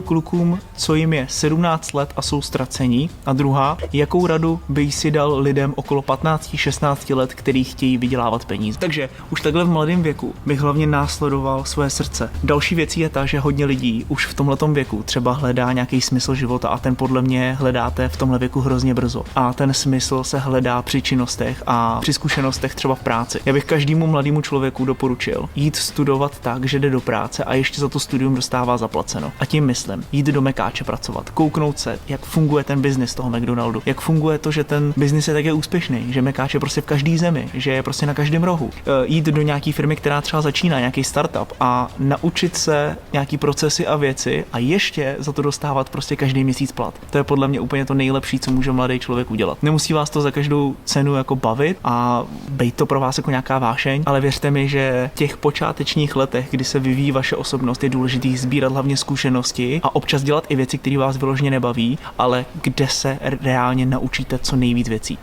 klukům, co jim je 17 let a jsou ztracení? A druhá, jakou radu by si dal lidem okolo 15-16 let, kteří chtějí vydělávat peníze? Takže už takhle v mladém věku bych hlavně následoval svoje srdce. Další věcí je ta, že hodně lidí už v tomhletom věku třeba hledá nějaký smysl života a ten podle mě hledáte v tomhle věku hrozně brzo. A ten smysl se hledá při činnostech a při zkušenostech třeba v práci. Já bych každému mladému člověku doporučil jít studovat tak, že jde do práce a ještě za to studium dostává zaplaceno. A tím myslím jít do Mekáče pracovat, kouknout se, jak funguje ten biznis toho McDonaldu, jak funguje to, že ten biznis je také úspěšný, že Mekáč je prostě v každé zemi, že je prostě na každém rohu. Jít do nějaký firmy, která třeba začíná, nějaký startup a naučit se nějaký procesy a věci a ještě za to dostávat prostě každý měsíc plat. To je podle mě úplně to nejlepší, co může mladý člověk udělat. Nemusí vás to za každou cenu jako bavit a být to pro vás jako nějaká vášeň, ale věřte mi, že v těch počátečních letech, kdy se vyvíjí vaše osobnost, je důležitý sbírat hlavně zkušenosti a občas dělat i věci, které vás vyloženě nebaví, ale kde se reálně naučíte co nejvíc věcí.